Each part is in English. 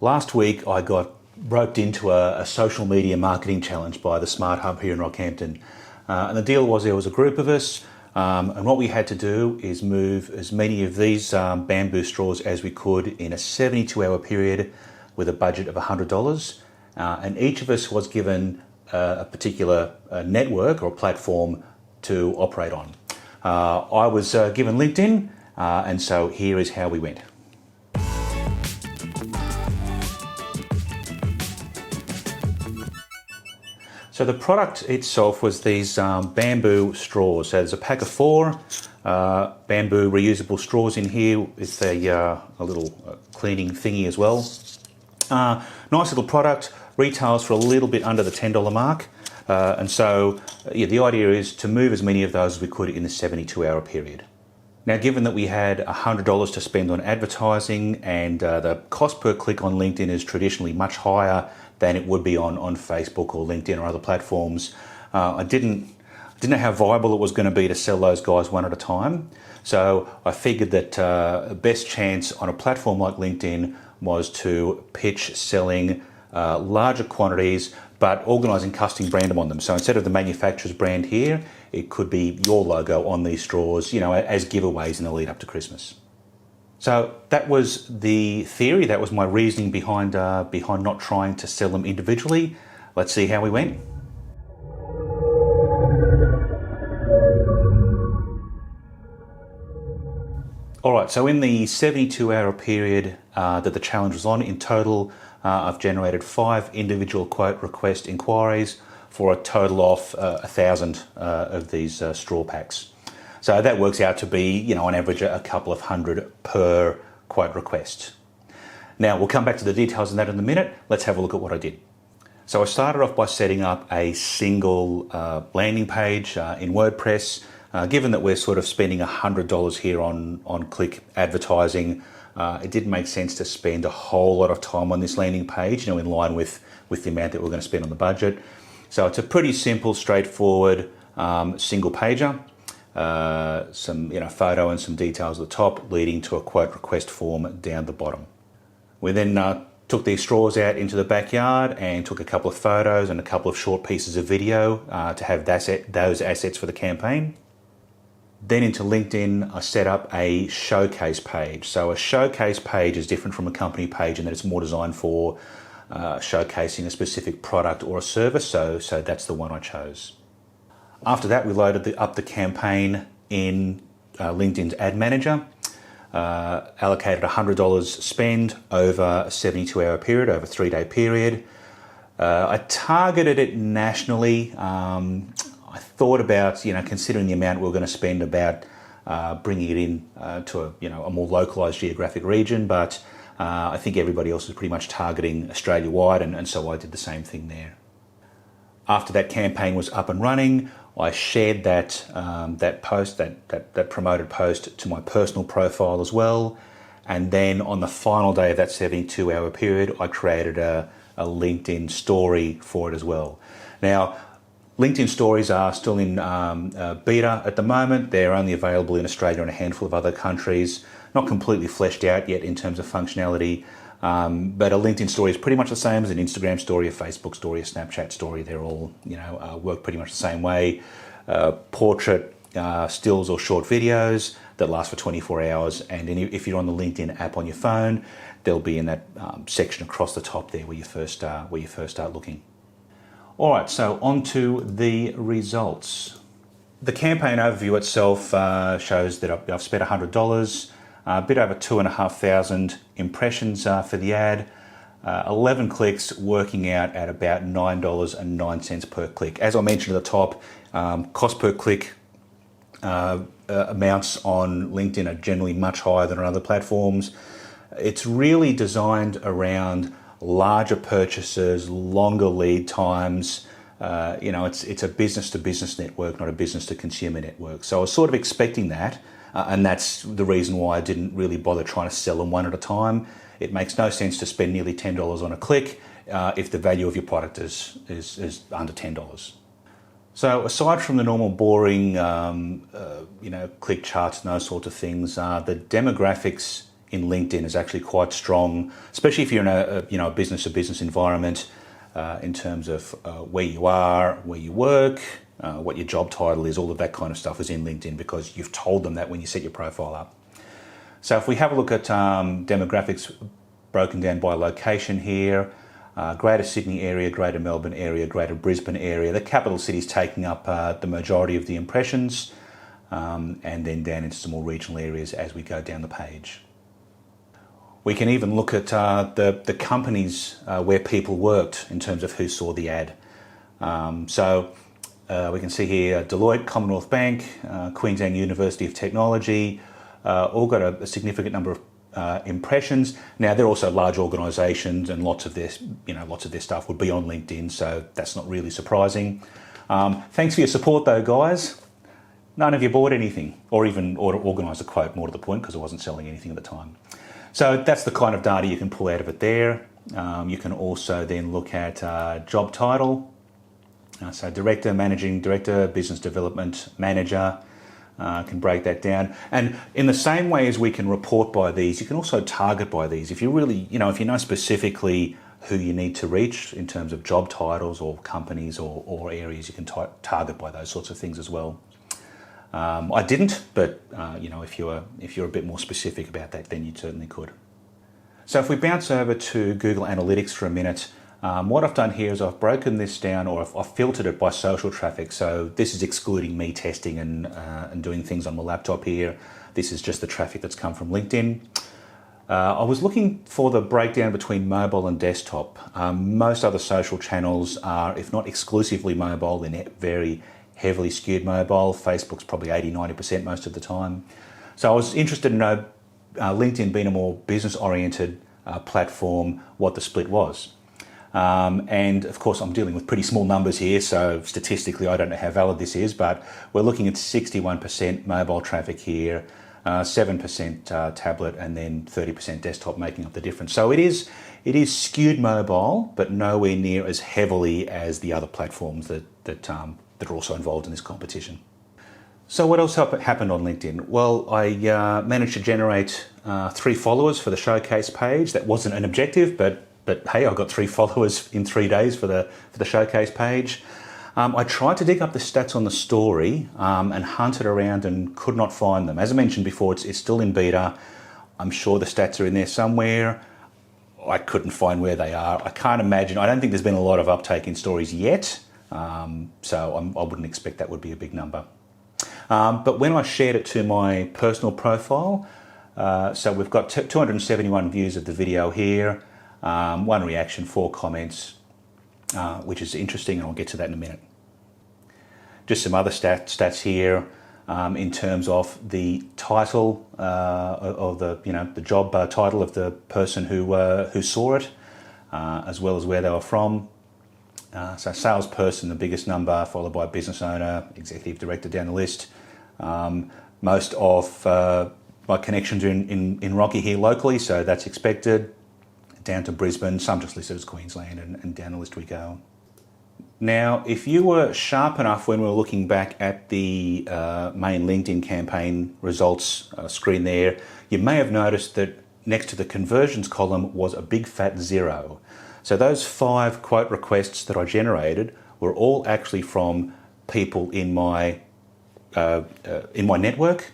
Last week I got roped into a social media marketing challenge by the Smart Hub here in Rockhampton. And the deal was there was a group of us, and what we had to do is move as many of these bamboo straws as we could in a 72-hour period with a budget of $100. And each of us was given a particular network or platform to operate on. I was given LinkedIn, and so here is how we went. So the product itself was these bamboo straws. So there's a pack of 4 bamboo reusable straws in here. It's a little cleaning thingy as well. Nice little product, retails for a little bit under the $10 mark. And so the idea is to move as many of those as we could in the 72-hour period. Now, given that we had $100 to spend on advertising and the cost per click on LinkedIn is traditionally much higher than it would be on Facebook or LinkedIn or other platforms, I didn't know how viable it was going to be to sell those guys one at a time. So I figured that the best chance on a platform like LinkedIn was to pitch selling larger quantities, but organising custom branding on them. So instead of the manufacturer's brand here, it could be your logo on these straws, as giveaways in the lead up to Christmas. So that was the theory. That was my reasoning behind not trying to sell them individually. Let's see how we went. All right, so in the 72-hour period that the challenge was on, in total, I've generated 5 individual quote request inquiries for a total of 1,000 of these straw packs. So that works out to be, on average, a couple of hundred per quote request. Now, we'll come back to the details on that in a minute. Let's have a look at what I did. So I started off by setting up a single landing page in WordPress. Given that we're sort of spending $100 here on click advertising, it didn't make sense to spend a whole lot of time on this landing page, in line with the amount that we're going to spend on the budget. So it's a pretty simple, straightforward single pager. Some photo and some details at the top, leading to a quote request form down the bottom. We then took these straws out into the backyard and took a couple of photos and a couple of short pieces of video to have those assets for the campaign. Then into LinkedIn, I set up a showcase page. So a showcase page is different from a company page in that it's more designed for showcasing a specific product or a service. So that's the one I chose. After that, we loaded up the campaign in LinkedIn's Ad Manager, allocated $100 spend over a 72-hour period, over a 3-day period. I targeted it nationally. I thought about, considering the amount we're going to spend, about bringing it in to a more localised geographic region, but I think everybody else is pretty much targeting Australia-wide, and so I did the same thing there. After that campaign was up and running, I shared that post, that promoted post, to my personal profile as well. And then on the final day of that 72-hour period, I created a LinkedIn story for it as well. Now, LinkedIn stories are still in beta at the moment. They're only available in Australia and a handful of other countries. Not completely fleshed out yet in terms of functionality. But a LinkedIn story is pretty much the same as an Instagram story, a Facebook story, a Snapchat story. They're all, work pretty much the same way. Portrait, stills or short videos that last for 24 hours. And if you're on the LinkedIn app on your phone, they'll be in that section across the top there where you first start looking. All right, so on to the results. The campaign overview itself shows that I've spent $100. A bit over 2,500 impressions for the ad, 11 clicks, working out at about $9.09 per click. As I mentioned at the top, cost per click amounts on LinkedIn are generally much higher than on other platforms. It's really designed around larger purchases, longer lead times. It's a business-to-business network, not a business-to-consumer network. So I was sort of expecting that. And that's the reason why I didn't really bother trying to sell them one at a time. It makes no sense to spend nearly $10 on a click if the value of your product is under $10. So aside from the normal boring, click charts and those sorts of things, the demographics in LinkedIn is actually quite strong, especially if you're in a business-to-business environment, in terms of where you are, where you work, what your job title is. All of that kind of stuff is in LinkedIn because you've told them that when you set your profile up. So if we have a look at demographics broken down by location here, Greater Sydney area, Greater Melbourne area, Greater Brisbane area, the capital cities taking up the majority of the impressions, and then down into some more regional areas as we go down the page. We can even look at the companies where people worked in terms of who saw the ad. We can see here Deloitte, Commonwealth Bank, Queensland University of Technology, all got a significant number of impressions. Now they're also large organisations, and lots of their stuff would be on LinkedIn, so that's not really surprising. Thanks for your support though, guys. None of you bought anything, or even organised a quote, more to the point, because I wasn't selling anything at the time. So that's the kind of data you can pull out of it there. You can also then look at job title. So Director, Managing Director, Business Development Manager, can break that down. And in the same way as we can report by these, you can also target by these. If you really, if you know specifically who you need to reach in terms of job titles or companies or areas, you can target by those sorts of things as well. I didn't, but if you're a bit more specific about that, then you certainly could. So if we bounce over to Google Analytics for a minute, what I've done here is I've broken this down, or I've filtered it by social traffic. So this is excluding me testing and doing things on my laptop here. This is just the traffic that's come from LinkedIn. I was looking for the breakdown between mobile and desktop. Most other social channels are, if not exclusively mobile, they're very heavily skewed mobile. Facebook's probably 80-90% most of the time. So I was interested to know, LinkedIn being a more business-oriented platform, what the split was. And of course, I'm dealing with pretty small numbers here, so statistically, I don't know how valid this is, but we're looking at 61% mobile traffic here, 7% tablet, and then 30% desktop making up the difference. So it is skewed mobile, but nowhere near as heavily as the other platforms that are also involved in this competition. So what else happened on LinkedIn? Well, I managed to generate 3 followers for the showcase page. That wasn't an objective, but hey, I got 3 followers in 3 days for the showcase page. I tried to dig up the stats on the story and hunted around and could not find them. As I mentioned before, it's still in beta. I'm sure the stats are in there somewhere. I couldn't find where they are. I can't imagine. I don't think there's been a lot of uptake in stories yet, so I wouldn't expect that would be a big number. But when I shared it to my personal profile, so we've got 271 views of the video here, 1 reaction, 4 comments, which is interesting, and I'll get to that in a minute. Just some other stats here in terms of the title of the job title of the person who saw it, as well as where they were from. So salesperson, the biggest number, followed by business owner, executive director down the list. Most of my connections are in Rocky here locally, so that's expected. Down to Brisbane, some just listed as Queensland, and down the list we go. Now, if you were sharp enough when we were looking back at the main LinkedIn campaign results screen there, you may have noticed that next to the conversions column was a big fat 0. So those 5 quote requests that I generated were all actually from people in my network.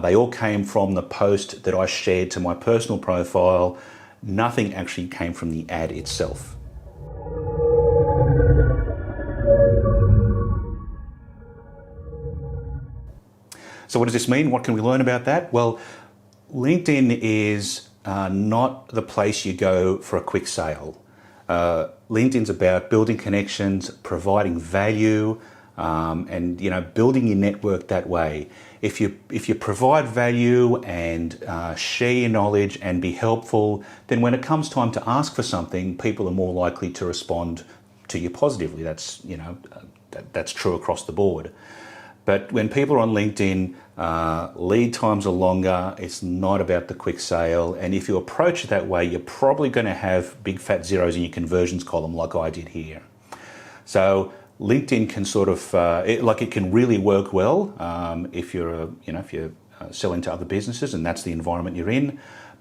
They all came from the post that I shared to my personal profile. Nothing actually came from the ad itself. So what does this mean? What can we learn about that? Well, LinkedIn is not the place you go for a quick sale. LinkedIn's about building connections, providing value, and building your network that way. If you provide value and share your knowledge and be helpful, then when it comes time to ask for something, people are more likely to respond to you positively. That's that's true across the board. But when people are on LinkedIn, lead times are longer. It's not about the quick sale, and if you approach it that way, you're probably going to have big fat zeros in your conversions column, like I did here. So LinkedIn can sort of, it can really work well if you're selling to other businesses and that's the environment you're in.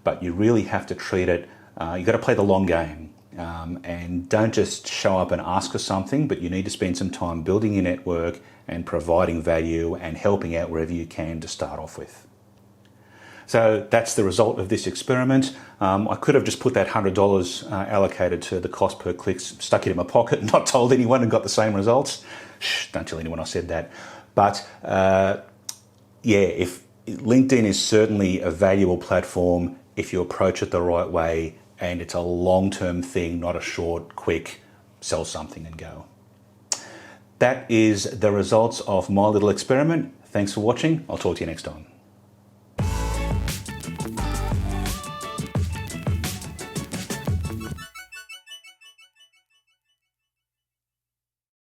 but you really have to treat it, you've got to play the long game. And don't just show up and ask for something, but you need to spend some time building your network and providing value and helping out wherever you can to start off with. So that's the result of this experiment. I could have just put that $100 allocated to the cost per click, stuck it in my pocket and not told anyone and got the same results. Shh, don't tell anyone I said that. But if LinkedIn is certainly a valuable platform if you approach it the right way, and it's a long-term thing, not a short, quick, sell something and go. That is the results of my little experiment. Thanks for watching. I'll talk to you next time.